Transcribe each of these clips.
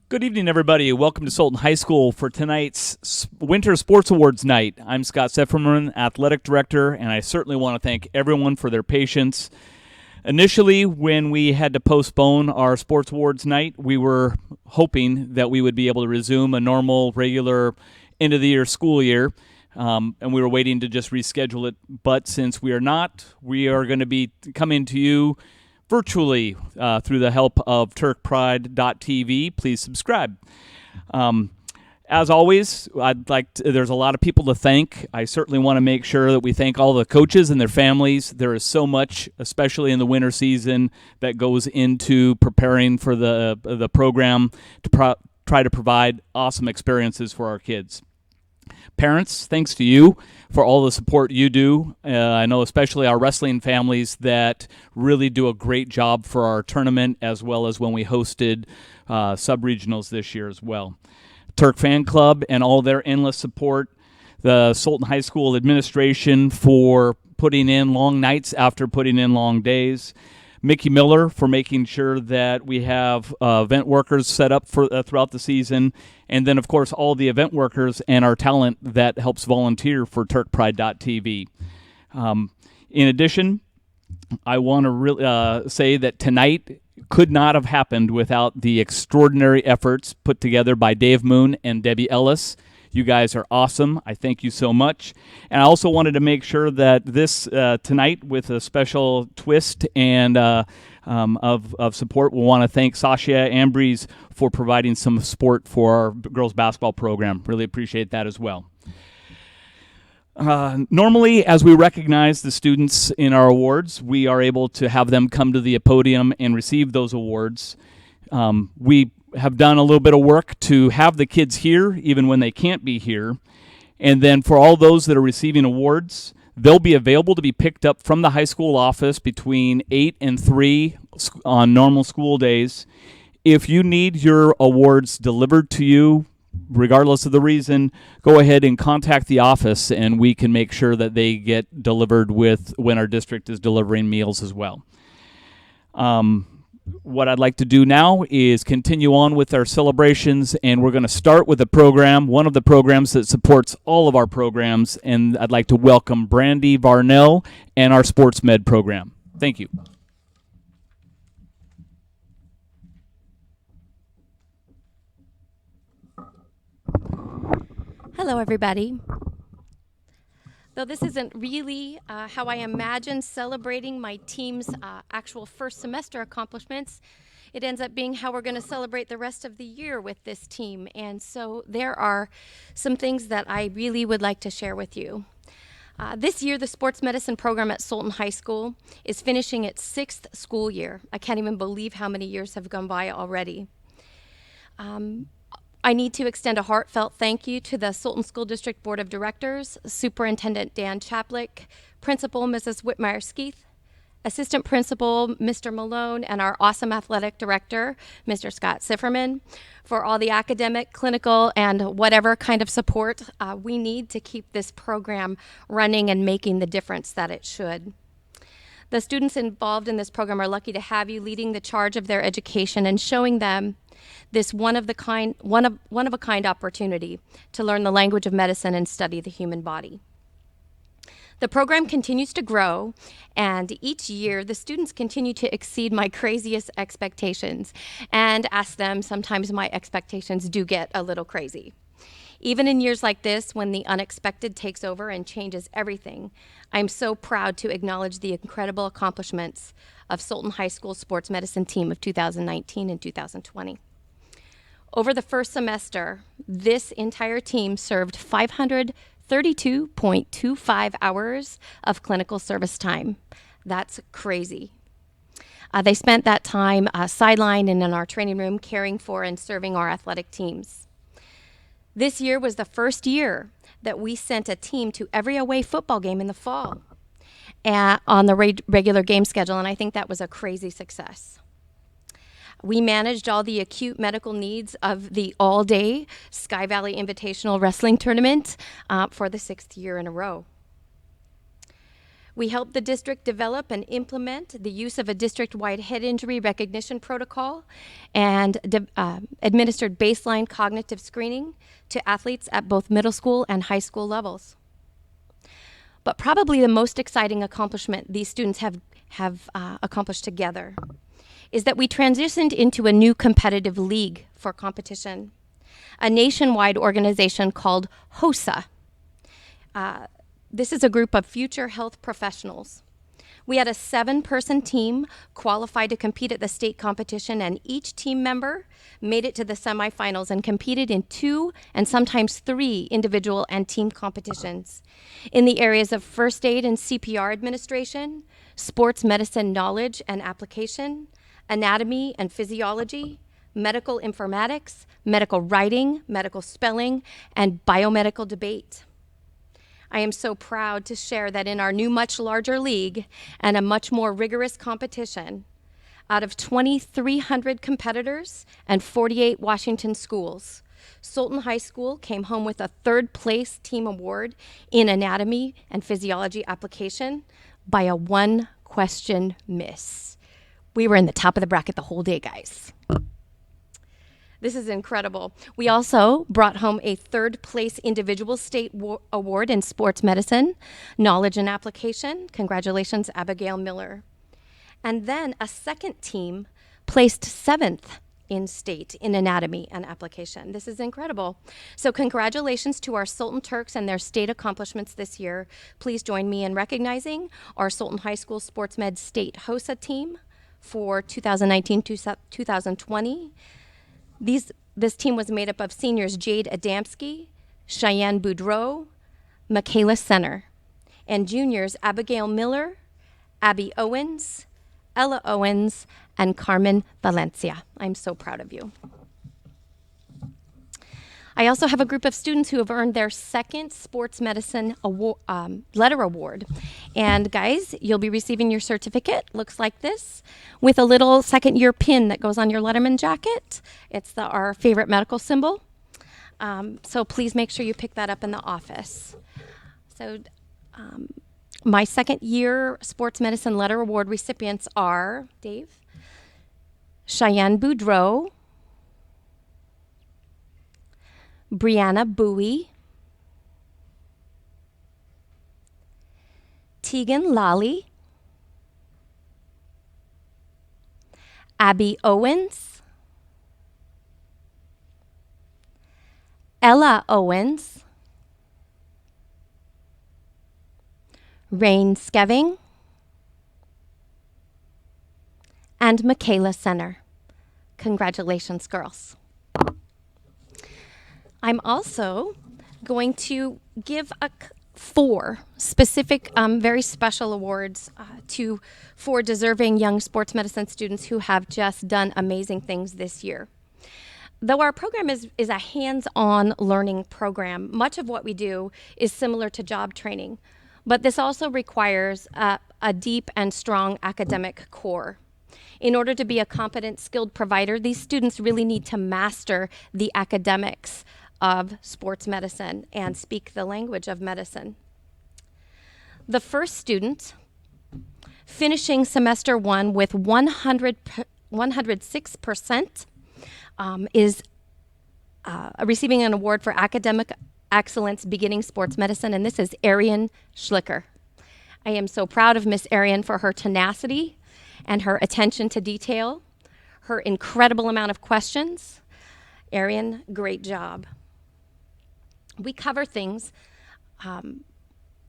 Good evening, everybody. Welcome to Sultan High School for tonight's Winter Sports Awards night. I'm Scott Sefferman, Athletic Director, and I certainly want to thank everyone for their patience. Initially, when we had to postpone our Sports Awards night, we were hoping that we would be able to resume a normal, regular end-of-the-year school year, and we were waiting to just reschedule it. But since we are not, we are going to be coming to you virtually through the help of turkpride.tv. Please subscribe. As always, there's a lot of people to thank. I certainly want to make sure that we thank all the coaches and their families. There is so much, especially in the winter season, that goes into preparing for the program to try to provide awesome experiences for our kids. Parents, thanks to you for all the support you do. I know especially our wrestling families that really do a great job for our tournament, as well as when we hosted sub-regionals this year as well. Turk Fan Club and all their endless support. The Sultan High School administration for putting in long nights after putting in long days. Mickey Miller for making sure that we have event workers set up for throughout the season. And then, of course, all the event workers and our talent that helps volunteer for turkpride.tv. In addition, I want to really say that tonight could not have happened without the extraordinary efforts put together by Dave Moon and Debbie Ellis. You guys are awesome. I thank you so much. And I also wanted to make sure that this tonight, with a special twist and of support, we want to thank Sasha Ambrose for providing some support for our girls basketball program. Really appreciate that as well. Normally, as we recognize the students in our awards, we are able to have them come to the podium and receive those awards. We have done a little bit of work to have the kids here, even when they can't be here. And then for all those that are receiving awards, they'll be available to be picked up from the high school office between 8 and 3 on normal school days. If you need your awards delivered to you, regardless of the reason, go ahead and contact the office, and we can make sure that they get delivered with when our district is delivering meals as well. What I'd like to do now is continue on with our celebrations, and we're going to start with a program, one of the programs that supports all of our programs, and I'd like to welcome Brandy Varnell and our Sports Med program. Thank you. Hello, everybody. Though this isn't really how I imagine celebrating my team's actual first semester accomplishments, it ends up being how we're going to celebrate the rest of the year with this team. And so there are some things that I really would like to share with you. This year, the sports medicine program at Sultan High School is finishing its 6th school year. I can't even believe how many years have gone by already. I need to extend a heartfelt thank you to the Sultan School District Board of Directors, Superintendent Dan Chaplick, Principal Mrs. Whitmire-Skeeth, Assistant Principal Mr. Malone, and our awesome Athletic Director, Mr. Scott Sifferman, for all the academic, clinical, and whatever kind of support we need to keep this program running and making the difference that it should. The students involved in this program are lucky to have you leading the charge of their education and showing them this one of a kind opportunity to learn the language of medicine and study the human body. The program continues to grow, and each year the students continue to exceed my craziest expectations. And ask them, sometimes my expectations do get a little crazy. Even in years like this, when the unexpected takes over and changes everything, I'm so proud to acknowledge the incredible accomplishments of Sultan High School sports medicine team of 2019 and 2020. Over the first semester, this entire team served 532.25 hours of clinical service time. That's crazy. They spent that time sidelined and in our training room caring for and serving our athletic teams. This year was the first year that we sent a team to every away football game in the fall on the regular game schedule, and I think that was a crazy success. We managed all the acute medical needs of the all-day Sky Valley Invitational Wrestling Tournament for the 6th year in a row. We helped the district develop and implement the use of a district-wide head injury recognition protocol and administered baseline cognitive screening to athletes at both middle school and high school levels. But probably the most exciting accomplishment these students have accomplished together is that we transitioned into a new competitive league for competition, a nationwide organization called HOSA. This is a group of future health professionals. We had a 7-person team qualified to compete at the state competition, and each team member made it to the semifinals and competed in 2 and sometimes 3 individual and team competitions in the areas of first aid and CPR administration, sports medicine knowledge and application, anatomy and physiology, medical informatics, medical writing, medical spelling, and biomedical debate. I am so proud to share that in our new, much larger league and a much more rigorous competition, out of 2,300 competitors and 48 Washington schools, Sultan High School came home with a 3rd place team award in anatomy and physiology application by a 1-question miss. We were in the top of the bracket the whole day, guys. This is incredible. We also brought home a 3rd place individual state award in sports medicine, knowledge and application. Congratulations, Abigail Miller. And then a 2nd team placed 7th in state in anatomy and application. This is incredible. So congratulations to our Sultan Turks and their state accomplishments this year. Please join me in recognizing our Sultan High School Sports Med State HOSA team for 2019-2020. This team was made up of seniors Jade Adamski, Cheyenne Boudreau, Michaela Senner, and juniors Abigail Miller, Abby Owens, Ella Owens, and Carmen Valencia. I'm so proud of you. I also have a group of students who have earned their 2nd sports medicine letter award. And guys, you'll be receiving your certificate, looks like this, with a little 2nd-year pin that goes on your Letterman jacket. It's our favorite medical symbol. So please make sure you pick that up in the office. So my 2nd-year sports medicine letter award recipients are, Dave, Cheyenne Boudreau, Brianna Bowie, Tegan Lally, Abby Owens, Ella Owens, Rain Skeving, and Michaela Senner. Congratulations, girls. I'm also going to give 4 specific, very special awards to 4 deserving young sports medicine students who have just done amazing things this year. Though our program is a hands-on learning program, much of what we do is similar to job training, but this also requires a deep and strong academic core. In order to be a competent, skilled provider, these students really need to master the academics of sports medicine and speak the language of medicine. The first student, finishing semester 1 with 106%, is receiving an award for academic excellence beginning sports medicine, and this is Arian Schlicker. I am so proud of Miss Arian for her tenacity and her attention to detail, her incredible amount of questions. Arian, great job. We cover things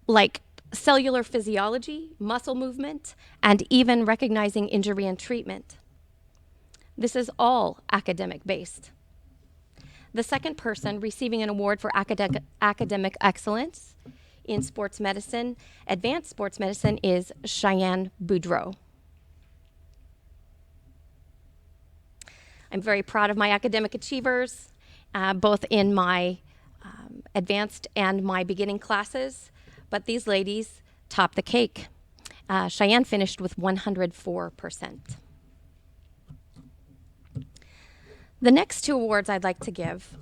like cellular physiology, muscle movement, and even recognizing injury and treatment. This is all academic-based. The second person receiving an award for academic excellence in sports medicine, advanced sports medicine, is Cheyenne Boudreau. I'm very proud of my academic achievers, both in my advanced and my beginning classes, but these ladies topped the cake. Cheyenne finished with 104%. The next 2 awards I'd like to give,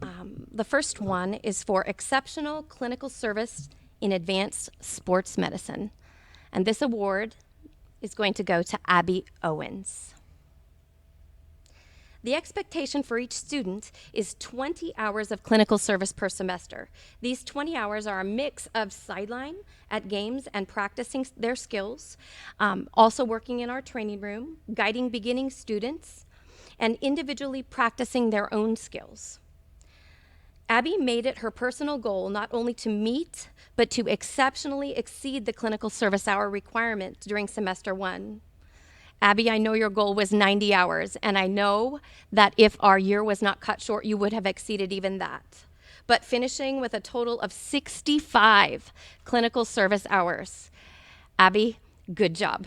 the first one is for exceptional clinical service in advanced sports medicine. And this award is going to go to Abby Owens. The expectation for each student is 20 hours of clinical service per semester. These 20 hours are a mix of sideline at games and practicing their skills, also working in our training room, guiding beginning students, and individually practicing their own skills. Abby made it her personal goal not only to meet, but to exceptionally exceed the clinical service hour requirement during semester 1. Abby, I know your goal was 90 hours, and I know that if our year was not cut short, you would have exceeded even that. But finishing with a total of 65 clinical service hours. Abby, good job.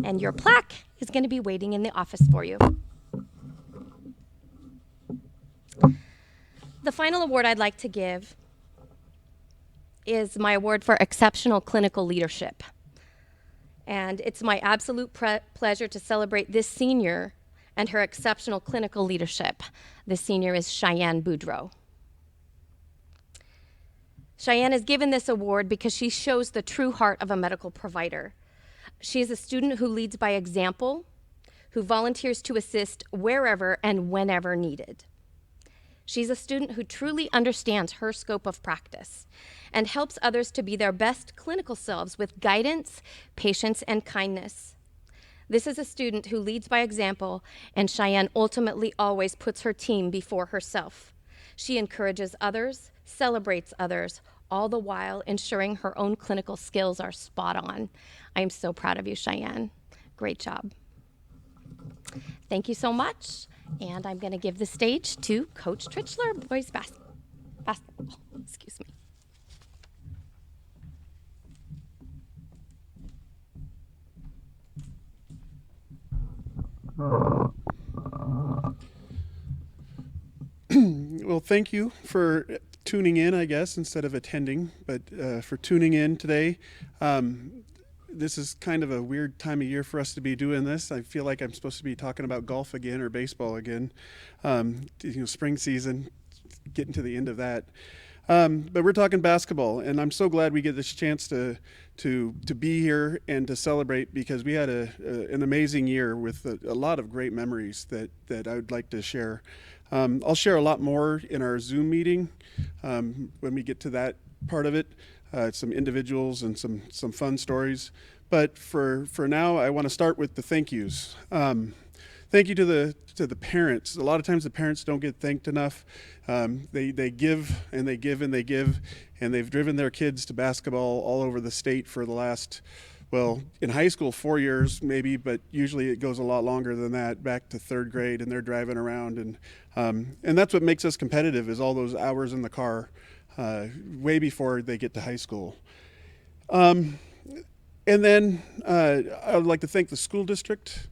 And your plaque is going to be waiting in the office for you. The final award I'd like to give is my award for exceptional clinical leadership. And it's my absolute pleasure to celebrate this senior and her exceptional clinical leadership. This senior is Cheyenne Boudreau. Cheyenne is given this award because she shows the true heart of a medical provider. She is a student who leads by example, who volunteers to assist wherever and whenever needed. She's a student who truly understands her scope of practice and helps others to be their best clinical selves with guidance, patience, and kindness. This is a student who leads by example, and Cheyenne ultimately always puts her team before herself. She encourages others, celebrates others, all the while ensuring her own clinical skills are spot on. I am so proud of you, Cheyenne. Great job. Thank you so much. And I'm going to give the stage to Coach Tritchler, boys basketball. Excuse me. Well, thank you for tuning in, I guess, instead of attending, but for tuning in today. This is kind of a weird time of year for us to be doing this. I feel like I'm supposed to be talking about golf again or baseball again. Spring season, getting to the end of that. But we're talking basketball, and I'm so glad we get this chance to be here and to celebrate, because we had an amazing year with a lot of great memories that I would like to share. I'll share a lot more in our Zoom meeting when we get to that part of it. Some individuals and some fun stories. But for now, I want to start with the thank yous. Thank you to the parents. A lot of times the parents don't get thanked enough. They give and they give and they give, and they've driven their kids to basketball all over the state for the last, well, in high school 4 years maybe, but usually it goes a lot longer than that, back to third grade, and they're driving around, and that's what makes us competitive, is all those hours in the car. Way before they get to high school. And then I would like to thank the school district.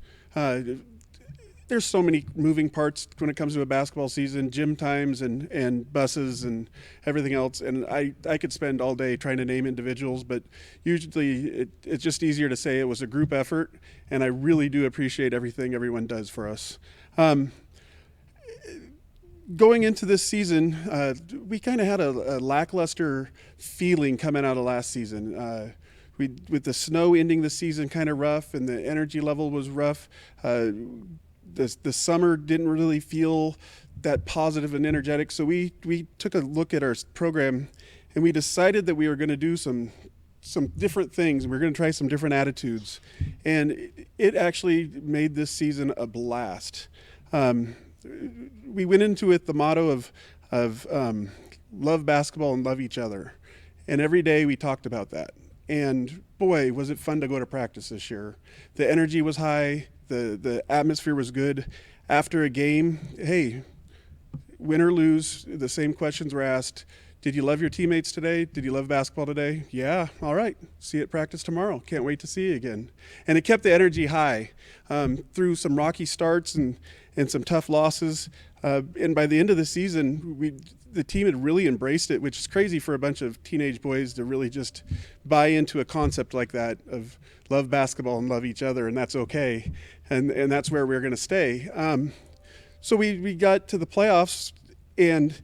There's so many moving parts when it comes to a basketball season, gym times and buses and everything else. And I could spend all day trying to name individuals, but usually it's just easier to say it was a group effort. And I really do appreciate everything everyone does for us. Going into this season, we kind of had a lackluster feeling coming out of last season. With the snow ending the season kind of rough, and the energy level was rough. The summer didn't really feel that positive and energetic. So we took a look at our program, and we decided that we were going to do some different things. We're going to try some different attitudes, and it actually made this season a blast. We went into it the motto of love basketball and love each other. And every day we talked about that. And boy, was it fun to go to practice this year. The energy was high. The atmosphere was good. After a game, hey, win or lose, the same questions were asked. Did you love your teammates today? Did you love basketball today? Yeah, all right. See you at practice tomorrow. Can't wait to see you again. And it kept the energy high through some rocky starts and some tough losses. And by the end of the season, the team had really embraced it, which is crazy for a bunch of teenage boys to really just buy into a concept like that of love basketball and love each other, and that's okay. And that's where we're going to stay. So we got to the playoffs, and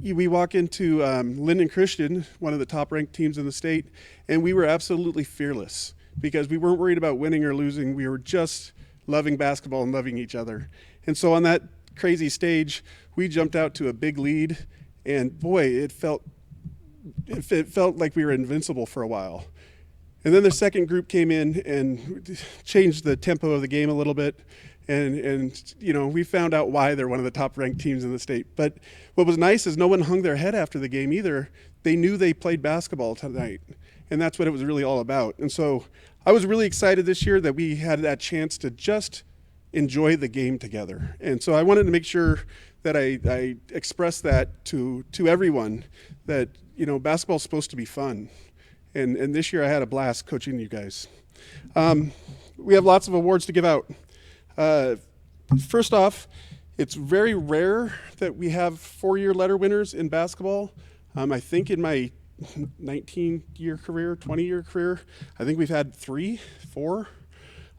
we walk into Linden Christian, one of the top-ranked teams in the state, and we were absolutely fearless because we weren't worried about winning or losing. We were just loving basketball and loving each other. And so on that crazy stage, we jumped out to a big lead, and boy, it felt like we were invincible for a while. And then the second group came in and changed the tempo of the game a little bit. And we found out why they're one of the top-ranked teams in the state. But what was nice is no one hung their head after the game either. They knew they played basketball tonight, and that's what it was really all about. And so I was really excited this year that we had that chance to just enjoy the game together. And so I wanted to make sure that I expressed that to everyone, that basketball is supposed to be fun. And this year I had a blast coaching you guys. We have lots of awards to give out. First off, it's very rare that we have 4-year letter winners in basketball. I think in my 19-year career, 20-year career, I think we've had 3, 4.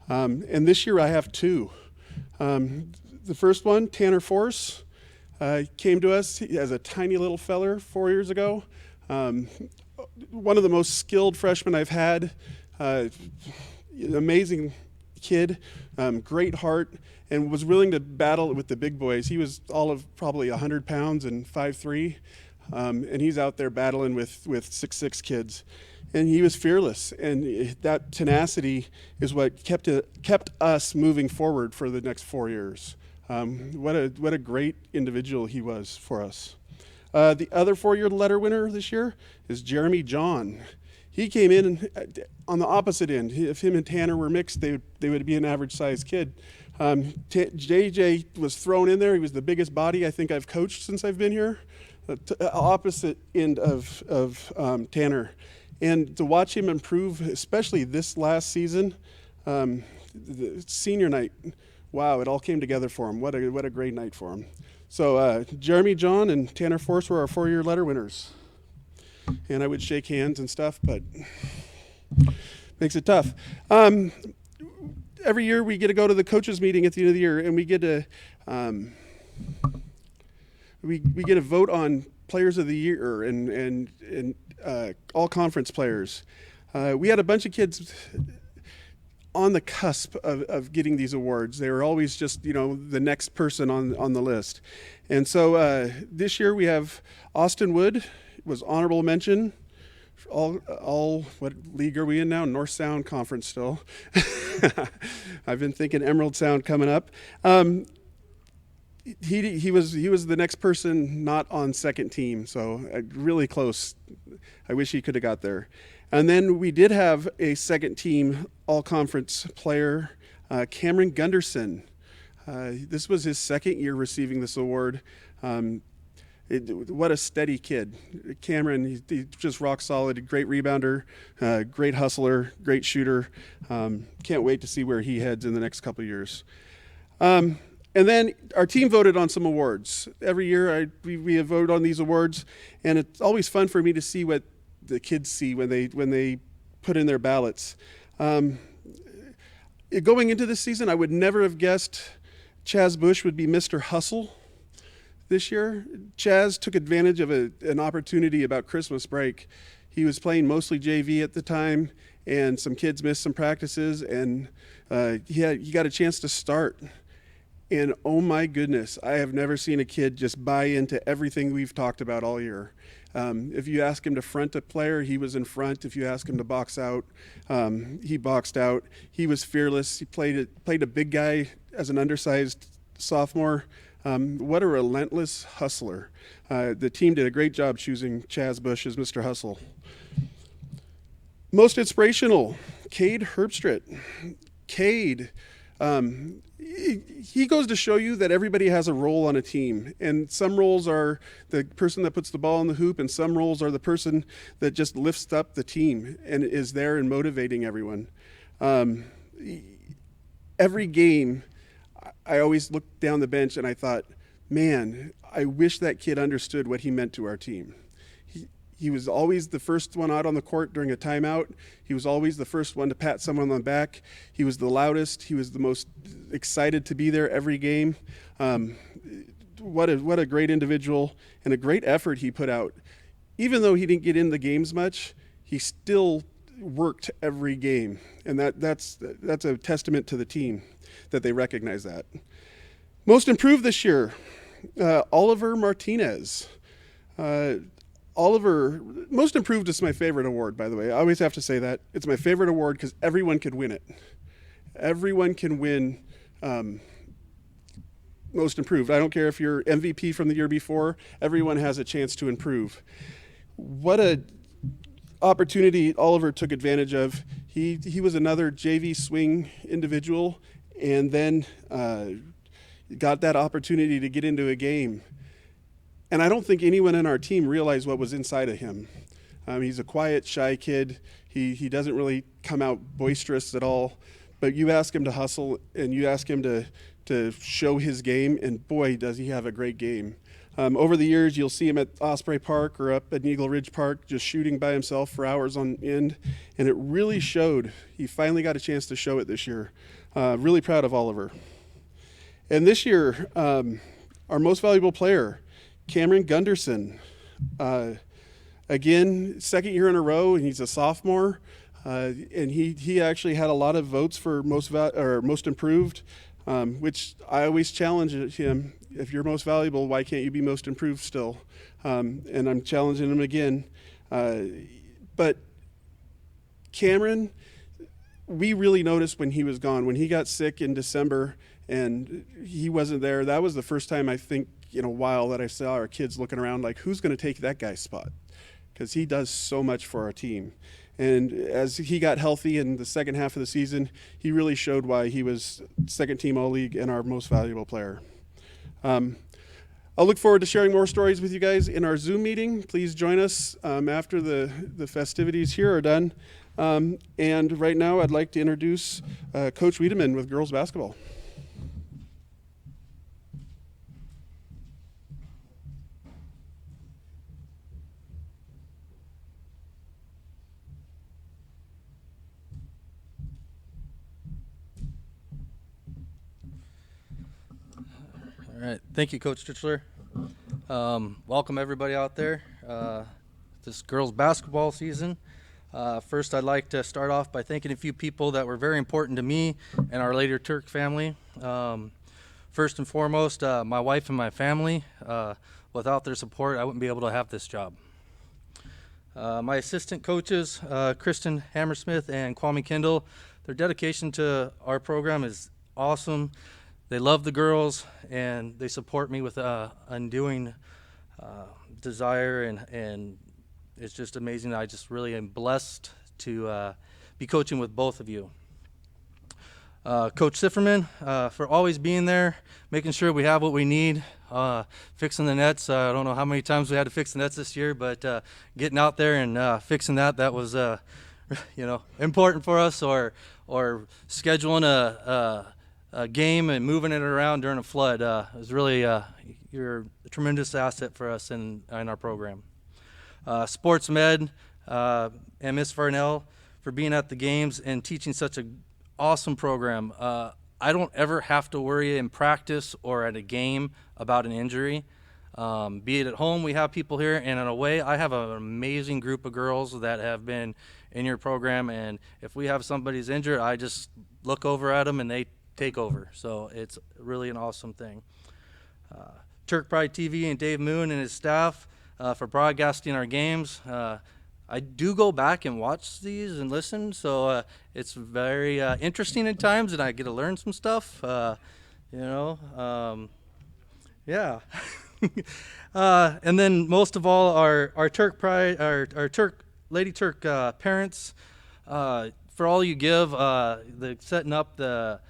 And this year I have 2. The first one, Tanner Force, came to us as a tiny little feller 4 years ago. One of the most skilled freshmen I've had, amazing kid, great heart, and was willing to battle with the big boys. He was all of probably 100 pounds and 5'3", and he's out there battling with 6'6" kids. And he was fearless, and that tenacity is what kept us moving forward for the next 4 years. What a great individual he was for us. The other 4-year letter winner this year is Jeremy John. He came in on the opposite end. If him and Tanner were mixed, they would be an average-sized kid. JJ was thrown in there. He was the biggest body I think I've coached since I've been here. Opposite end of Tanner. And to watch him improve, especially this last season, the senior night, wow, it all came together for him. What a great night for him. So Jeremy John and Tanner Force were our 4-year letter winners. And I would shake hands and stuff, but makes it tough. Every year we get to go to the coaches meeting at the end of the year, and we get to we get to vote on players of the year and all conference players. We had a bunch of kids on the cusp of getting these awards. They were always just the next person on the list. And so this year we have Austin Wood was honorable mention. All what league are we in now? North Sound Conference still. I've been thinking Emerald Sound coming up. He was the next person not on second team, so really close. I wish he could have got there. And then we did have a second team all-conference player, Cameron Gunderson. This was his second year receiving this award. What a steady kid. Cameron, he's just rock solid, great rebounder, great hustler, great shooter. Can't wait to see where he heads in the next couple of years. And then our team voted on some awards. Every year we have voted on these awards, and it's always fun for me to see what the kids see when they put in their ballots. Going into this season, I would never have guessed Chaz Bush would be Mr. Hustle this year. Chaz took advantage of an opportunity about Christmas break. He was playing mostly JV at the time, and some kids missed some practices, and he got a chance to start. And oh my goodness, I have never seen a kid just buy into everything we've talked about all year. If you ask him to front a player, he was in front. If you ask him to box out, he boxed out. He was fearless. He played a big guy as an undersized sophomore. What a relentless hustler. The team did a great job choosing Chaz Bush as Mr. Hustle. Most inspirational, Cade Herbstritt. Cade, he goes to show you that everybody has a role on a team, and some roles are the person that puts the ball in the hoop, and some roles are the person that just lifts up the team and is there and motivating everyone. Every game, I always looked down the bench and I thought, man, I wish that kid understood what he meant to our team. He was always the first one out on the court during a timeout. He was always the first one to pat someone on the back. He was the loudest. He was the most excited to be there every game. what a great individual and a great effort he put out. Even though he didn't get in the games much, he still worked every game, and that's a testament to the team that they recognize that. Most improved this year, Oliver Martinez. Oliver, most improved is my favorite award, by the way. I always have to say that. It's my favorite award because everyone could win it. Everyone can win most improved. I don't care if you're MVP from the year before, everyone has a chance to improve. What a opportunity Oliver took advantage of. He was another JV swing individual, and then got that opportunity to get into a game. And I don't think anyone in our team realized what was inside of him. He's a quiet, shy kid. He doesn't really come out boisterous at all. But you ask him to hustle, and you ask him to show his game, and boy, does he have a great game. Over the years, you'll see him at Osprey Park or up at Eagle Ridge Park just shooting by himself for hours on end, and it really showed. He finally got a chance to show it this year. Really proud of Oliver. And this year, our most valuable player, Cameron Gunderson. Again, second year in a row, and he's a sophomore. And he actually had a lot of votes for most improved, which I always challenge him. If you're most valuable, why can't you be most improved still? And I'm challenging him again. But Cameron, we really noticed when he was gone. When he got sick in December and he wasn't there, that was the first time I think in a while that I saw our kids looking around like, who's going to take that guy's spot? Because he does so much for our team. And as he got healthy in the second half of the season, he really showed why he was second team All-League and our most valuable player. I'll look forward to sharing more stories with you guys in our Zoom meeting. Please join us after the festivities here are done. And right now I'd like to introduce Coach Wiedemann with girls basketball. All right, thank you, Coach Strichler. Welcome everybody out there. This girls basketball season. First, I'd like to start off by thanking a few people that were very important to me and our Later Turk family. First and foremost, my wife and my family. Without their support, I wouldn't be able to have this job. My assistant coaches, Kristen Hammersmith and Kwame Kendall, their dedication to our program is awesome. They love the girls, and they support me with undoing desire, and it's just amazing. I just really am blessed to be coaching with both of you. Coach Sifferman, for always being there, making sure we have what we need, fixing the nets. I don't know how many times we had to fix the nets this year, but getting out there and fixing that was important for us, or scheduling a game and moving it around during a flood is really you're a tremendous asset for us in our program. Sports Med and Miss Farnell for being at the games and teaching such an awesome program. I don't ever have to worry in practice or at a game about an injury. Be it at home, we have people here, and in a way, I have an amazing group of girls that have been in your program, and if we have somebody's injured, I just look over at them and they take over. So it's really an awesome thing. Turk Pride TV and Dave Moon and his staff for broadcasting our games. I do go back and watch these and listen, so it's very interesting at times, and I get to learn some stuff. Yeah. And then most of all, our Turk Pride, our Turk Lady Turk parents, for all you give, the setting up the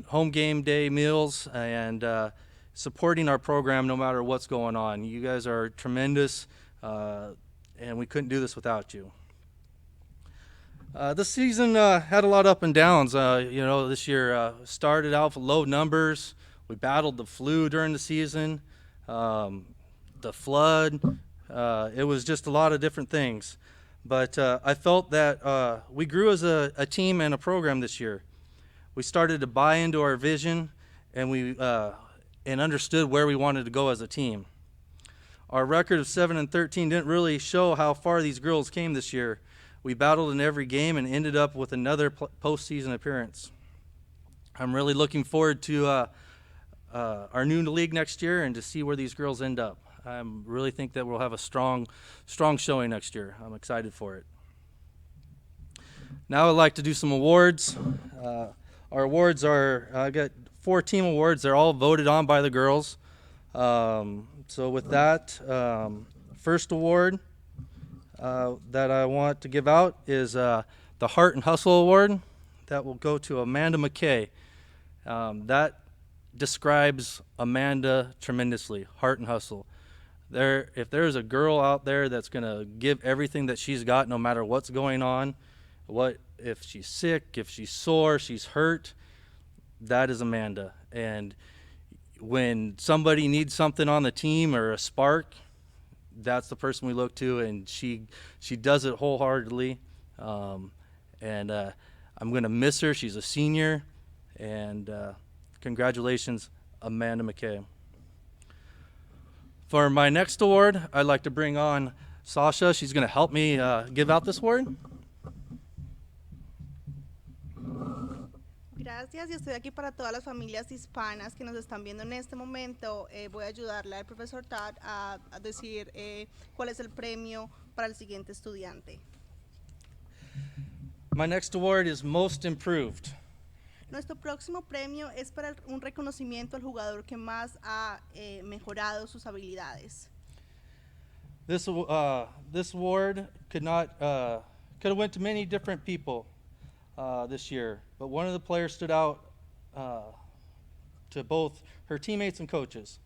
home game day meals and supporting our program no matter what's going on. You guys are tremendous, and we couldn't do this without you. This season had a lot of up and downs. This year started out with low numbers. We battled the flu during the season, the flood. It was just a lot of different things. But I felt that we grew as a team and a program this year. We started to buy into our vision, and and understood where we wanted to go as a team. Our record of 7-13 didn't really show how far these girls came this year. We battled in every game and ended up with another postseason appearance. I'm really looking forward to our new league next year and to see where these girls end up. I really think that we'll have a strong showing next year. I'm excited for it. Now I'd like to do some awards. Our awards are, I got 4 team awards. They're all voted on by the girls. So with that, first award that I want to give out is the Heart and Hustle Award. That will go to Amanda McKay. That describes Amanda tremendously, heart and hustle. If there's a girl out there that's going to give everything that she's got no matter what's going on, if she's sick, if she's sore, she's hurt, that is Amanda. And when somebody needs something on the team or a spark, that's the person we look to, and she does it wholeheartedly. And I'm going to miss her. She's a senior, and congratulations, Amanda McKay. For my next award, I'd like to bring on Sasha. She's going to help me give out this award. Gracias, y estoy aquí para todas las familias hispanas que nos están viendo en este momento. Voy a ayudarle al profesor Todd a decir cuál es el premio para el siguiente estudiante. My next award is Most Improved. Nuestro próximo premio es para un reconocimiento al jugador que más ha mejorado sus habilidades. This award could have went to many different people this year, but one of the players stood out to both her teammates and coaches.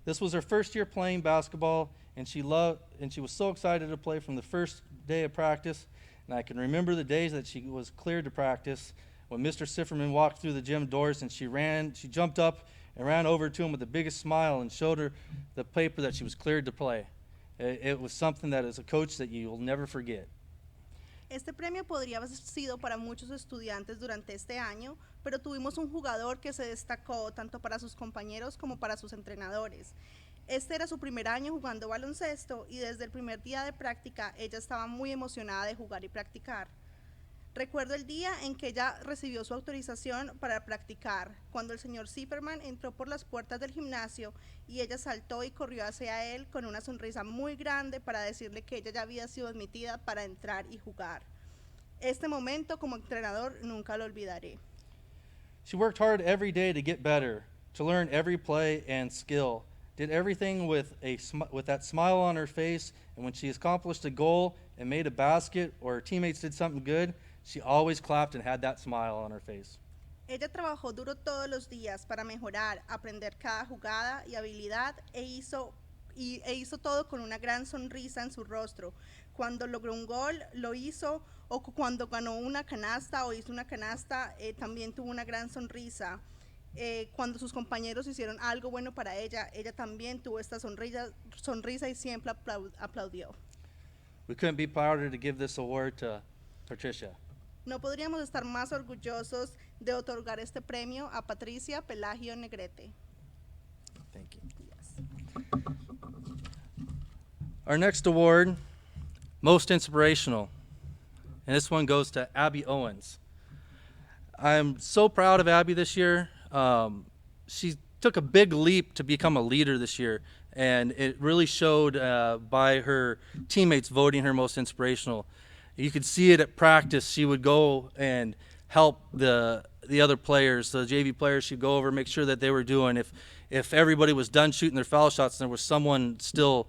This was her first year playing basketball, and she was so excited to play from the first day of practice. And I can remember the days that she was cleared to practice when Mr. Sifferman walked through the gym doors, and she jumped up and ran over to him with the biggest smile and showed her the paper that she was cleared to play. It was something that as a coach that you will never forget. Este premio podría haber sido para muchos estudiantes durante este año, pero tuvimos un jugador que se destacó tanto para sus compañeros como para sus entrenadores. Este era su primer año jugando baloncesto y desde el primer día de práctica ella estaba muy emocionada de jugar y practicar. Recuerdo el día en que ella recibió su autorización para practicar, cuando el señor Zipperman entró por las puertas del gimnasio y ella saltó y corrió hacia él con una sonrisa muy grande para decirle que ella ya había sido admitida para entrar y jugar. Este momento como entrenador nunca lo olvidaré. She worked hard every day to get better, to learn every play and skill. Did everything with that smile on her face, and when she accomplished a goal and made a basket or her teammates did something good, she always clapped and had that smile on her face. Ella trabajó duro todos los días para mejorar, aprender cada jugada y habilidad e hizo todo con una gran sonrisa en su rostro. Cuando logró un gol, lo hizo, o cuando ganó una canasta o hizo una canasta, también tuvo una gran sonrisa. Cuando sus compañeros hicieron algo bueno para ella, ella también tuvo esta sonrisa y siempre aplaudió. We couldn't be prouder to give this award to Patricia. No podríamos estar más orgullosos de otorgar este premio a Patricia Pelagio Negrete. Thank you. Yes. Our next award, Most Inspirational, and this one goes to Abby Owens. I'm so proud of Abby this year. She took a big leap to become a leader this year, and it really showed by her teammates voting her most inspirational. You could see it at practice. She would go and help the other players, the JV players. She'd go over, make sure that they were doing. If everybody was done shooting their foul shots and there was someone still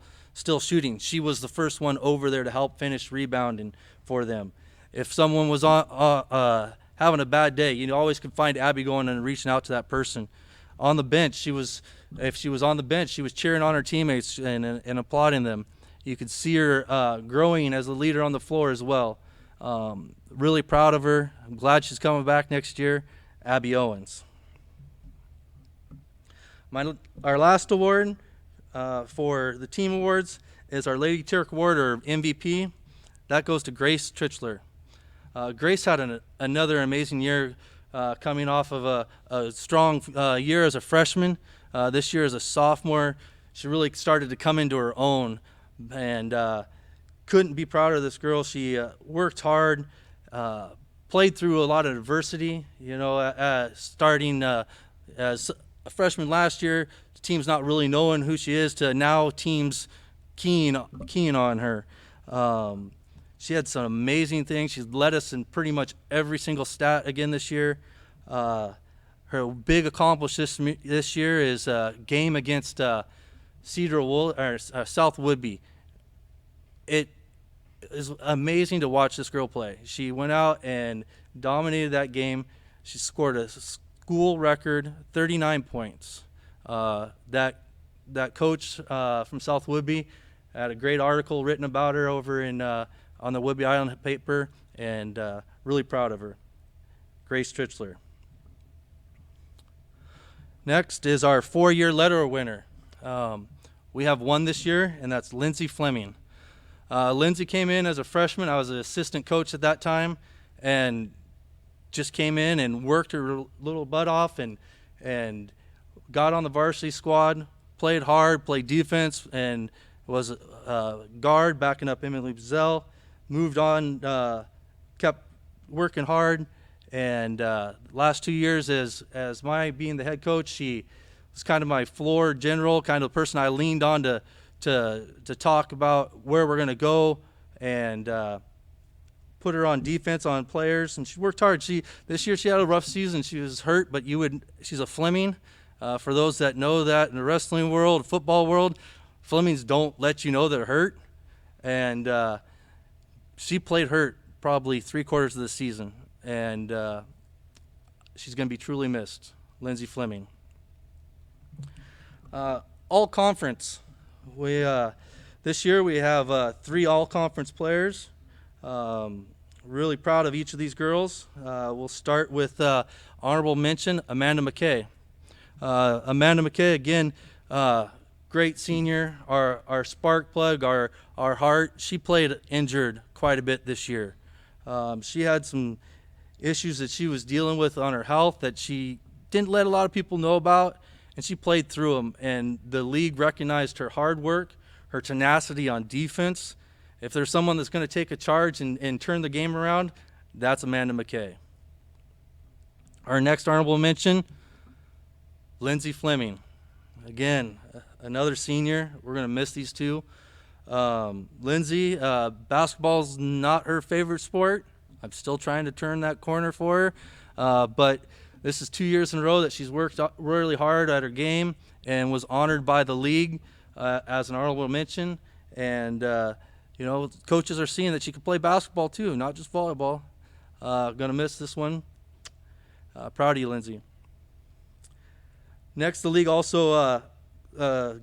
shooting, she was the first one over there to help finish rebounding for them. If someone was having a bad day, you always could find Abby going and reaching out to that person. On the bench, if she was on the bench, she was cheering on her teammates and applauding them. You could see her growing as a leader on the floor as well. Really proud of her. I'm glad she's coming back next year. Abby Owens. Our last award for the team awards is our Lady Turk Award, or MVP. That goes to Grace Trichler. Grace had another amazing year coming off of a strong year as a freshman. This year as a sophomore, she really started to come into her own, and couldn't be prouder of this girl. She worked hard, played through a lot of adversity, starting as a freshman last year, the team's not really knowing who she is, to now teams keen on her. She had some amazing things. She's led us in pretty much every single stat again this year. Her big accomplishment this year is a game against South Woodby. It is amazing to watch this girl play. She went out and dominated that game. She scored a school record 39 points. That coach from South Woodby had a great article written about her over in on the Woodby Island paper, and really proud of her. Grace Trichler. Next is our 4-year letter winner. We have one this year, and that's Lindsay Fleming. Lindsay came in as a freshman. I was an assistant coach at that time, and just came in and worked her little butt off and got on the varsity squad, played hard, played defense, and was a guard backing up Emily Bazell. Moved on, kept working hard, and last 2 years as my being the head coach, she was kind of my floor general, kind of the person I leaned on to talk about where we're going to go, and put her on defense on players, and she worked hard. This year she had a rough season. She was hurt, but she's a Fleming. For those that know that in the wrestling world, football world, Flemings don't let you know they're hurt, and she played hurt probably 3/4 of the season, and she's going to be truly missed. Lindsay Fleming. All conference. This year we have 3 all conference players. Really proud of each of these girls. We'll start with honorable mention, Amanda McKay. Amanda McKay, again, great senior, our spark plug, our heart. She played injured quite a bit this year. She had some issues that she was dealing with on her health that she didn't let a lot of people know about, and she played through them, and the league recognized her hard work, her tenacity on defense. If there's someone that's going to take a charge and turn the game around, that's Amanda McKay. Our next honorable mention, Lindsay Fleming. Again, another senior. We're going to miss these two. Lindsay, basketball's not her favorite sport. I'm still trying to turn that corner for her. But this is 2 years in a row that she's worked really hard at her game and was honored by the league as an honorable mention. And coaches are seeing that she can play basketball too, not just volleyball. Gonna miss this one. Proud of you, Lindsay. Next, the league also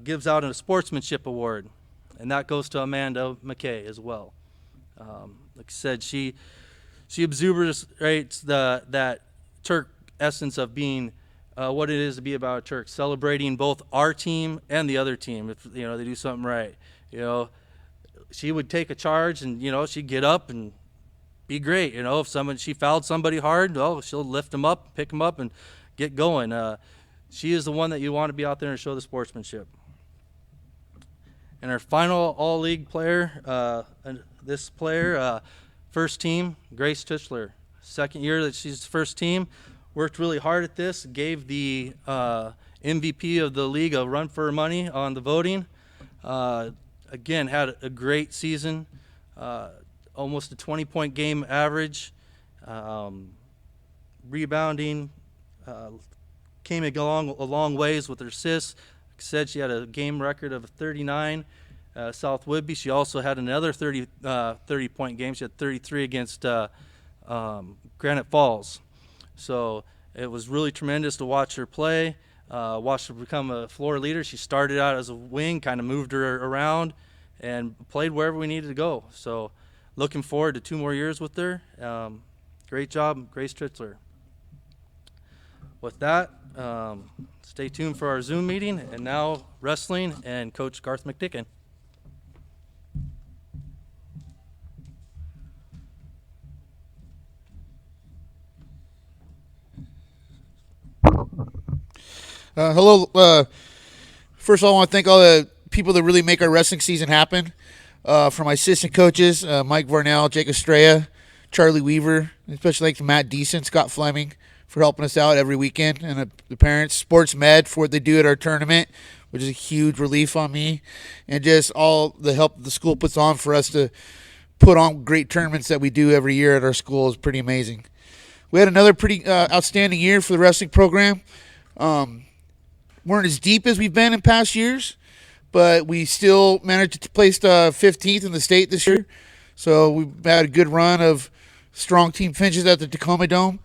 gives out a sportsmanship award, and that goes to Amanda McKay as well. Like I said, she exuberates that Turk essence of being what it is to be about a Turk, celebrating both our team and the other team if they do something right. She would take a charge, and she'd get up and be great. If she fouled somebody hard, she'll lift them up, pick them up, and get going. She is the one that you want to be out there and show the sportsmanship. And our final all-league player, this player, first team, Grace Tischler. Second year that she's first team, worked really hard at this, gave the MVP of the league a run for her money on the voting. Again, had a great season, almost a 20-point game average, rebounding, came a long ways with her assists. Like I said, she had a game record of 39. South Woodby, she also had another 30-point game. She had 33 against Granite Falls. So it was really tremendous to watch her play. Watched her become a floor leader. She started out as a wing, kind of moved her around, and played wherever we needed to go. So looking forward to 2 more years with her. Great job, Grace Tritzler. With that, stay tuned for our Zoom meeting, and now wrestling and Coach Garth McDicken. Hello. First of all, I want to thank all the people that really make our wrestling season happen. From my assistant coaches, Mike Varnell, Jake Estrella, Charlie Weaver, especially like Matt Deason, Scott Fleming for helping us out every weekend, and the parents, Sports Med for what they do at our tournament, which is a huge relief on me, and just all the help the school puts on for us to put on great tournaments that we do every year at our school is pretty amazing. We had another pretty outstanding year for the wrestling program. Weren't as deep as we've been in past years, but we still managed to place 15th in the state this year. So we've had a good run of strong team finishes at the Tacoma Dome,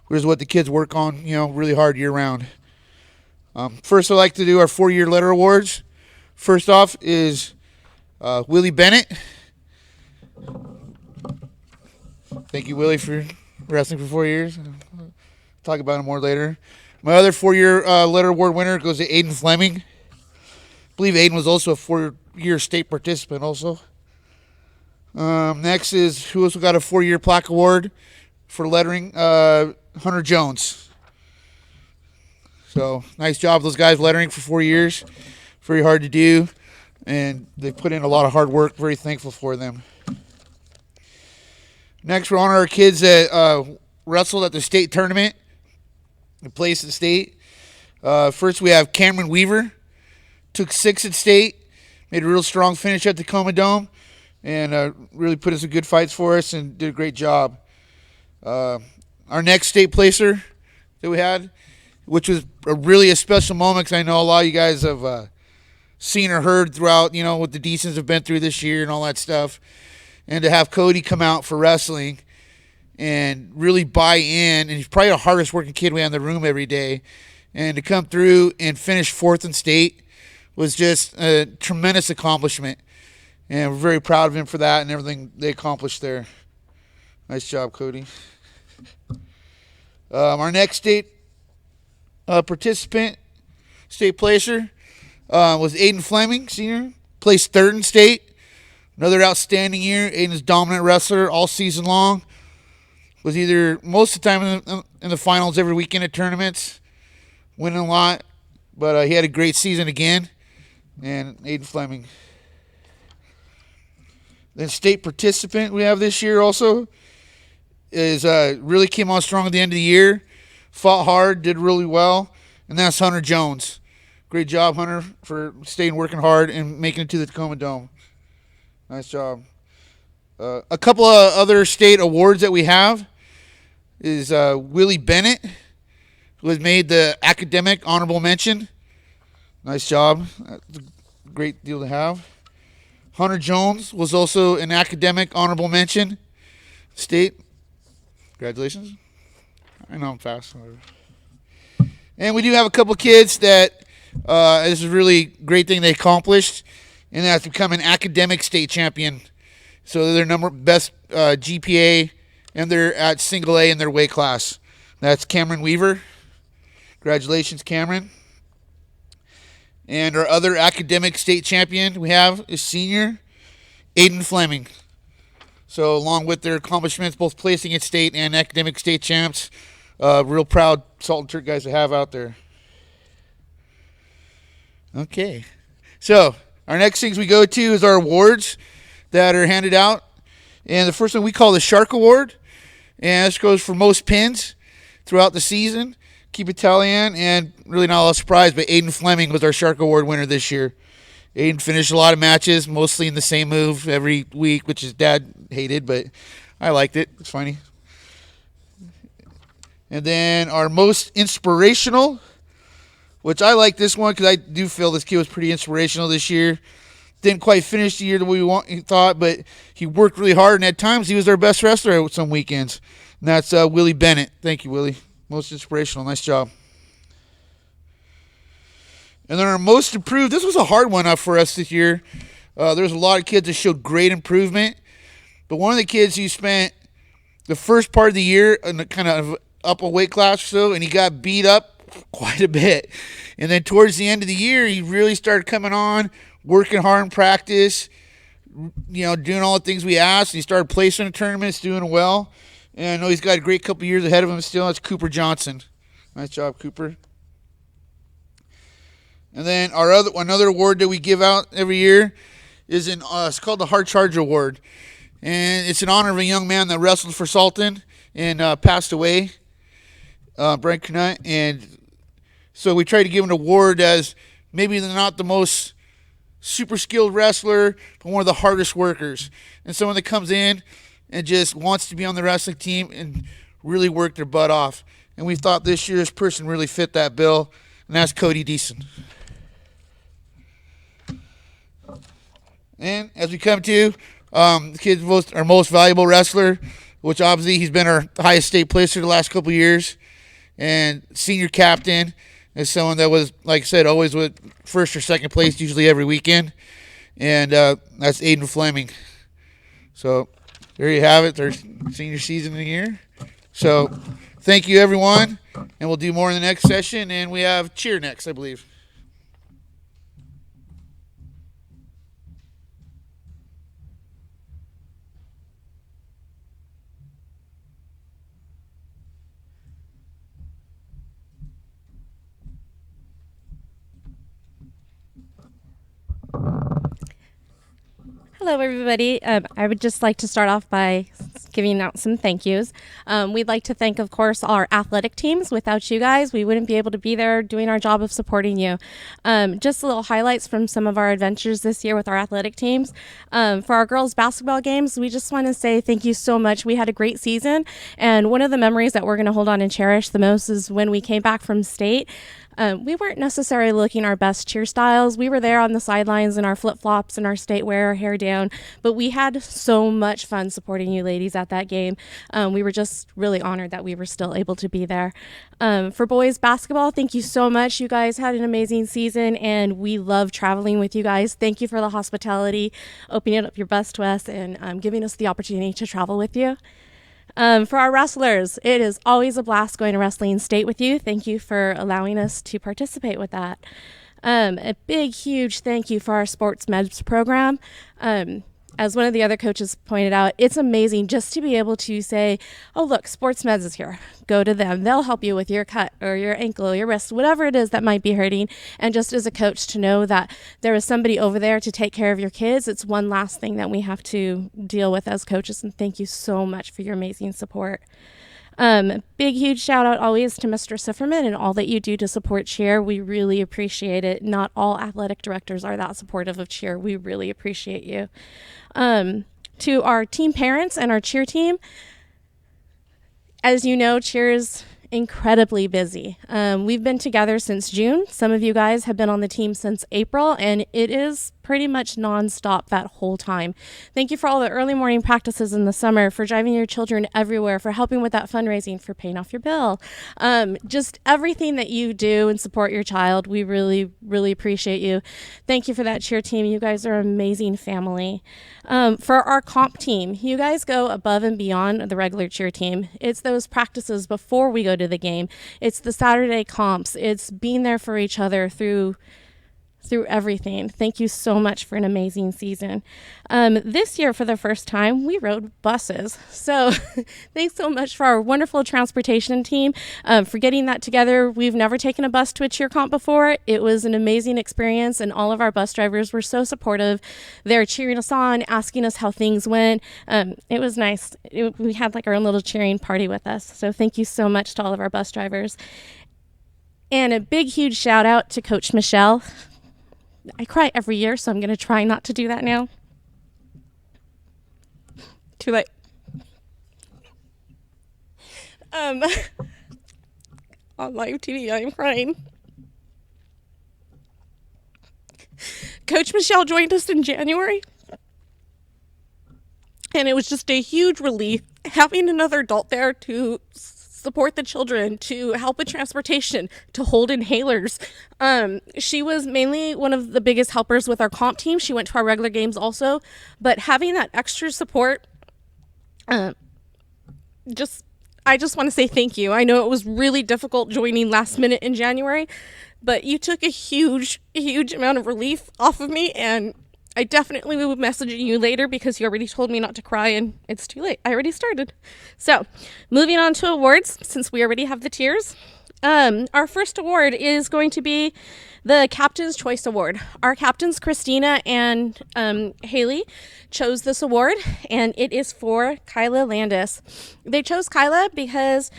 which is what the kids work on, really hard year round. First, I'd like to do our 4-year letter awards. First off is Willie Bennett. Thank you, Willie, for wrestling for 4 years. I'll talk about him more later. My other 4-year letter award winner goes to Aiden Fleming. I believe Aiden was also a 4-year state participant also. Next is who also got a 4-year plaque award for lettering, Hunter Jones. So nice job, those guys lettering for 4 years. Very hard to do, and they put in a lot of hard work. Very thankful for them. Next, we're on our kids that wrestled at the state tournament and placed at state. First, we have Cameron Weaver. Took 6th at state. Made a real strong finish at the Tacoma Dome. And really put us in good fights for us and did a great job. Our next state placer that we had, which was a special moment because I know a lot of you guys have seen or heard throughout, what the Deasons have been through this year and all that stuff. And to have Cody come out for wrestling and really buy in, and he's probably the hardest working kid we have in the room every day, and to come through and finish 4th in state was just a tremendous accomplishment. And we're very proud of him for that and everything they accomplished there. Nice job, Cody. Our next state participant, state placer, was Aiden Fleming, senior. Placed 3rd in state. Another outstanding year. Aiden's dominant wrestler all season long. Was either most of the time in the finals every weekend at tournaments. Winning a lot. But he had a great season again. And Aiden Fleming. Then state participant we have this year also is really came on strong at the end of the year. Fought hard, did really well. And that's Hunter Jones. Great job, Hunter, for staying working hard and making it to the Tacoma Dome. Nice job. A couple of other state awards that we have is Willie Bennett, who was made the academic honorable mention. Nice job. That's a great deal to have. Hunter Jones was also an academic honorable mention. State. Congratulations. I know I'm fast. And we do have a couple kids that this is a really great thing they accomplished, and that's become an academic state champion. So they're their best GPA, and they're at single A in their weight class. That's Cameron Weaver. Congratulations, Cameron. And our other academic state champion we have is senior Aiden Fleming. So along with their accomplishments, both placing at state and academic state champs, real proud Sultan Church guys to have out there. Okay. So our next things we go to is our awards that are handed out. And the first one we call the Shark Award. And this goes for most pins throughout the season. Keep it tallying, and really not a lot of surprise, but Aiden Fleming was our Shark Award winner this year. Aiden finished a lot of matches, mostly in the same move every week, which his dad hated, but I liked it. It's funny. And then our most inspirational, which I like this one because I do feel this kid was pretty inspirational this year. Didn't quite finish the year the way we thought, but he worked really hard, and at times he was our best wrestler some weekends. And that's Willie Bennett. Thank you, Willie. Most inspirational. Nice job. And then our most improved. This was a hard one up for us this year. There's a lot of kids that showed great improvement. But one of the kids who spent the first part of the year in the kind of up a weight class or so, and he got beat up quite a bit. And then towards the end of the year, he really started coming on, working hard in practice, doing all the things we asked. He started placing in tournaments, doing well. And I know he's got a great couple years ahead of him still. That's Cooper Johnson. Nice job, Cooper. And then another award that we give out every year is it's called the Hard Charger Award. And it's in honor of a young man that wrestled for Sultan and passed away, Brent Knutt. And so we try to give an award as maybe not the most super skilled wrestler, but one of the hardest workers. And someone that comes in and just wants to be on the wrestling team and really work their butt off. And we thought this year's person really fit that bill, and that's Cody Deason. And as we come to the kid's our most valuable wrestler, which obviously he's been our highest state placer the last couple of years, and senior captain is someone that was, like I said, always with first or second place, usually every weekend, and that's Aiden Fleming. So there you have it, their senior season of the year. So thank you, everyone, and we'll do more in the next session, and we have cheer next, I believe. Hello, everybody. I would just like to start off by giving out some thank yous. We'd like to thank, of course, our athletic teams. Without you guys, we wouldn't be able to be there doing our job of supporting you. Just little highlights from some of our adventures this year with our athletic teams. For our girls' basketball games, we just want to say thank you so much. We had a great season, and one of the memories that we're going to hold on and cherish the most is when we came back from state. We weren't necessarily looking our best cheer styles. We were there on the sidelines in our flip-flops and our state wear, our hair down, but we had so much fun supporting you ladies at that game. We were just really honored that we were still able to be there. For boys basketball, thank you so much. You guys had an amazing season, and we love traveling with you guys. Thank you for the hospitality, opening up your bus to us, and giving us the opportunity to travel with you. For our wrestlers, it is always a blast going to Wrestling State with you. Thank you for allowing us to participate with that. A big, huge thank you for our sports meds program. As one of the other coaches pointed out, it's amazing just to be able to say, oh, look, sports meds is here. Go to them. They'll help you with your cut or your ankle or your wrist, whatever it is that might be hurting. And just as a coach to know that there is somebody over there to take care of your kids, it's one last thing that we have to deal with as coaches. And thank you so much for your amazing support. Big, huge shout out always to Mr. Sifferman and all that you do to support cheer. We really appreciate it. Not all athletic directors are that supportive of cheer. We really appreciate you. To our team parents and our cheer team, as you know, cheer is incredibly busy. We've been together since June. Some of you guys have been on the team since April, and it is pretty much nonstop that whole time. Thank you for all the early morning practices in the summer, for driving your children everywhere, for helping with that fundraising, for paying off your bill. Just everything that you do and support your child, we really, really appreciate you. Thank you for that cheer team. You guys are an amazing family. For our comp team, you guys go above and beyond the regular cheer team. It's those practices before we go to the game. It's the Saturday comps. It's being there for each other through everything. Thank you so much for an amazing season. This year, for the first time, we rode buses. So thanks so much for our wonderful transportation team for getting that together. We've never taken a bus to a cheer comp before. It was an amazing experience, and all of our bus drivers were so supportive. They're cheering us on, asking us how things went. It was nice. We had like our own little cheering party with us. So thank you so much to all of our bus drivers. And a big, huge shout out to Coach Michelle. I cry every year, so I'm going to try not to do that now. Too late. On live TV, I am crying. Coach Michelle joined us in January, and it was just a huge relief having another adult there to support the children, to help with transportation, to hold inhalers. She was mainly one of the biggest helpers with our comp team. She went to our regular games also, but having that extra support, I just want to say thank you. I know it was really difficult joining last minute in January, but you took a huge, huge amount of relief off of me, and I definitely will be messaging you later because you already told me not to cry, and it's too late. I already started. So, moving on to awards, since we already have the tiers. Our first award is going to be the Captain's Choice Award. Our captains, Christina and Haley, chose this award, and it is for Kyla Landis. They chose Kyla because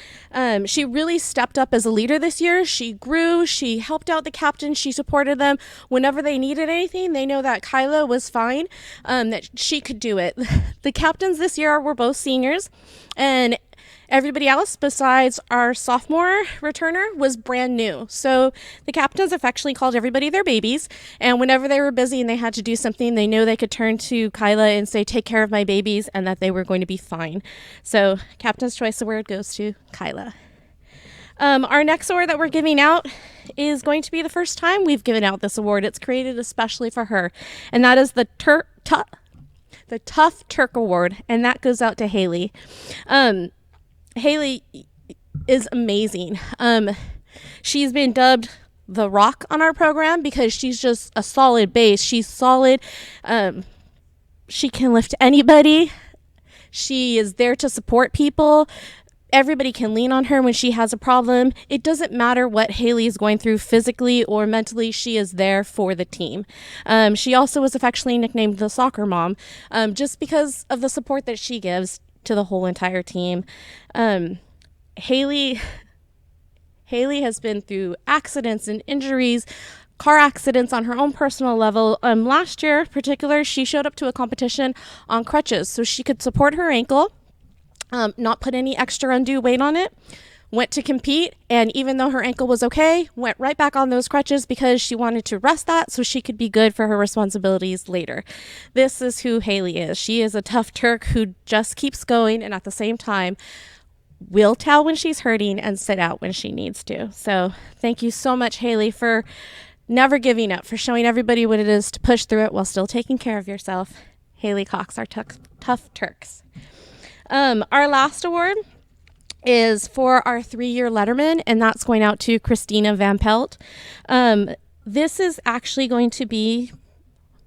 she really stepped up as a leader this year. She grew, she helped out the captains, she supported them. Whenever they needed anything, they know that Kyla was fine, that she could do it. The captains this year were both seniors, and everybody else besides our sophomore returner was brand new. So the captains affectionately called everybody their babies. And whenever they were busy and they had to do something, they know they could turn to Kyla and say, take care of my babies, and that they were going to be fine. So Captain's Choice Award goes to Kyla. Our next award that we're giving out is going to be the first time we've given out this award. It's created especially for her. And that is the Tough Turk Award. And that goes out to Haley. Haley is amazing. She's been dubbed the Rock on our program because she's just a solid base. She's solid. She can lift anybody. She is there to support people. Everybody can lean on her when she has a problem. It doesn't matter what Haley is going through physically or mentally. She is there for the team. She also was affectionately nicknamed the Soccer Mom, just because of the support that she gives to the whole entire team. Haley has been through accidents and injuries, car accidents on her own personal level. Last year in particular, she showed up to a competition on crutches so she could support her ankle, not put any extra undue weight on it, went to compete, and even though her ankle was okay, went right back on those crutches because she wanted to rest that so she could be good for her responsibilities later. This is who Haley is. She is a tough Turk who just keeps going, and at the same time will tell when she's hurting and sit out when she needs to. So thank you so much, Haley, for never giving up, for showing everybody what it is to push through it while still taking care of yourself. Haley Cox, our tough Turks. Our last award is for our 3-year letterman, and that's going out to Christina Van Pelt. This is actually going to be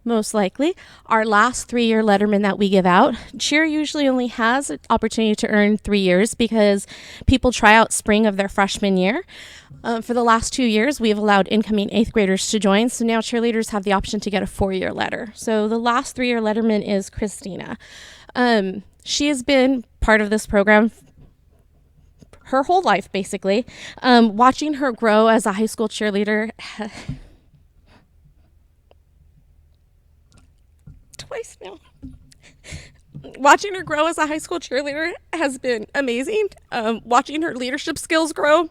most likely our last 3-year letterman that we give out. Cheer usually only has an opportunity to earn 3 years because people try out spring of their freshman year. For the last 2 years, we've allowed incoming 8th graders to join, so now cheerleaders have the option to get a 4-year letter. So the last 3-year letterman is Christina. She has been part of this program her whole life, basically. Watching her grow as a high school cheerleader twice now. Watching her grow as a high school cheerleader has been amazing. Watching her leadership skills grow.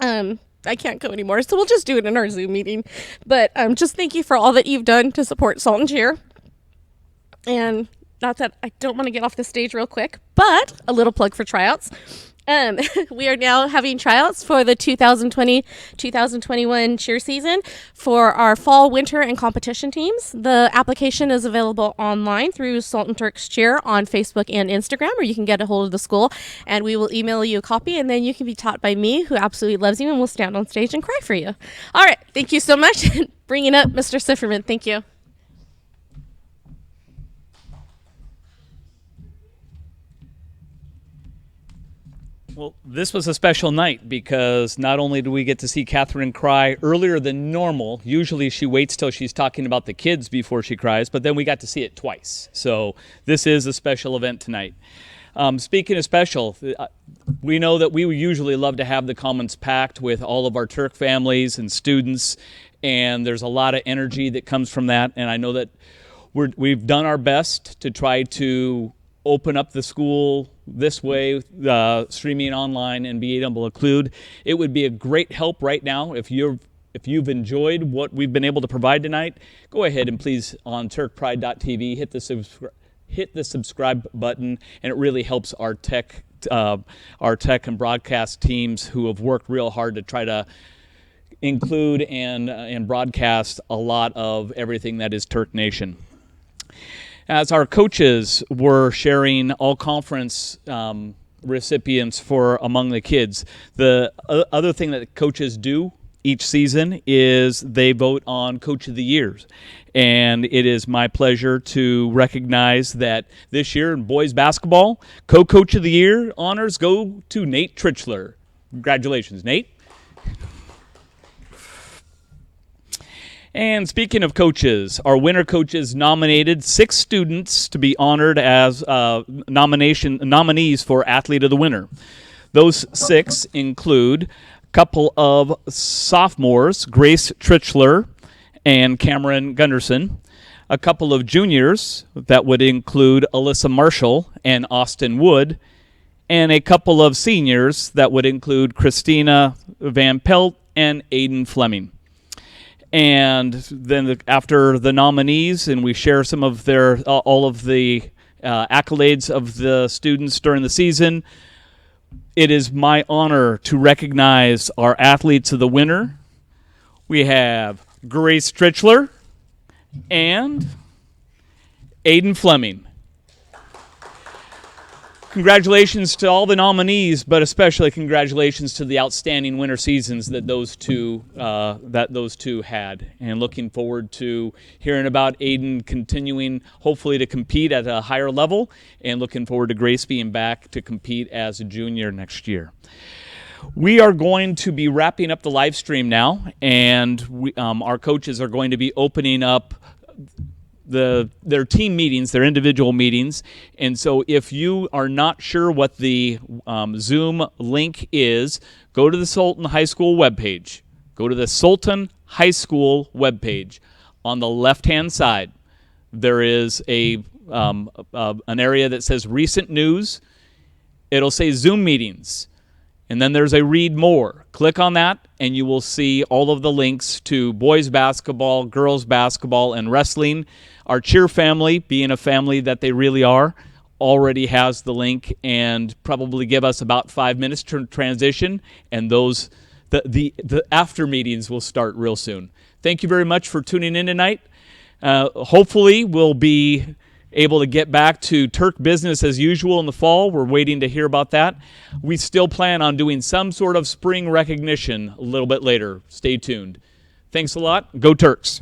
I can't go anymore, so we'll just do it in our Zoom meeting. But just thank you for all that you've done to support Sultan Cheer. And not that I don't want to get off the stage real quick, but a little plug for tryouts. We are now having tryouts for the 2020-2021 cheer season for our fall, winter, and competition teams. The application is available online through Sultan Turks Cheer on Facebook and Instagram, or you can get a hold of the school, and we will email you a copy, and then you can be taught by me, who absolutely loves you, and will stand on stage and cry for you. All right, thank you so much. Bringing up Mr. Sifferman, thank you. Well, this was a special night because not only do we get to see Catherine cry earlier than normal, usually she waits till she's talking about the kids before she cries, but then we got to see it twice. So this is a special event tonight. Speaking of special, we know that we usually love to have the Commons packed with all of our Turk families and students, and there's a lot of energy that comes from that, and I know that we've done our best to try to open up the school this way, streaming online and being able to include. It would be a great help right now if you've enjoyed what we've been able to provide tonight. Go ahead and please on turkpride.tv hit the subscribe button, and it really helps our tech and broadcast teams who have worked real hard to try to include and broadcast a lot of everything that is Turk Nation. As our coaches were sharing all conference recipients for among the kids, the other thing that coaches do each season is they vote on Coach of the Year. And it is my pleasure to recognize that this year in boys basketball, Co-Coach of the Year honors go to Nate Trichler. Congratulations, Nate. And speaking of coaches, our winter coaches nominated 6 students to be honored as nominees for Athlete of the Winter. Those 6 include a couple of sophomores, Grace Trichler and Cameron Gunderson, a couple of juniors, that would include Alyssa Marshall and Austin Wood, and a couple of seniors that would include Christina Van Pelt and Aiden Fleming. And then after the nominees, and we share some of their all of the accolades of the students during the season, it is my honor to recognize our athletes of the winter. We have Grace Trichler and Aiden Fleming. Congratulations to all the nominees, but especially congratulations to the outstanding winter seasons that those two had. And looking forward to hearing about Aiden continuing, hopefully, to compete at a higher level, and looking forward to Grace being back to compete as a junior next year. We are going to be wrapping up the live stream now, and our coaches are going to be opening up their team meetings, their individual meetings. And so if you are not sure what the Zoom link is, go to the Sultan High School webpage. Go to the Sultan High School webpage. On the left-hand side, there is an area that says Recent News. It'll say Zoom Meetings. And then there's a Read More. Click on that, and you will see all of the links to boys basketball, girls basketball, and wrestling. Our cheer family, being a family that they really are, already has the link, and probably give us about 5 minutes to transition, and the after meetings will start real soon. Thank you very much for tuning in tonight. Hopefully we'll be able to get back to Turk business as usual in the fall. We're waiting to hear about that. We still plan on doing some sort of spring recognition a little bit later. Stay tuned. Thanks a lot. Go Turks.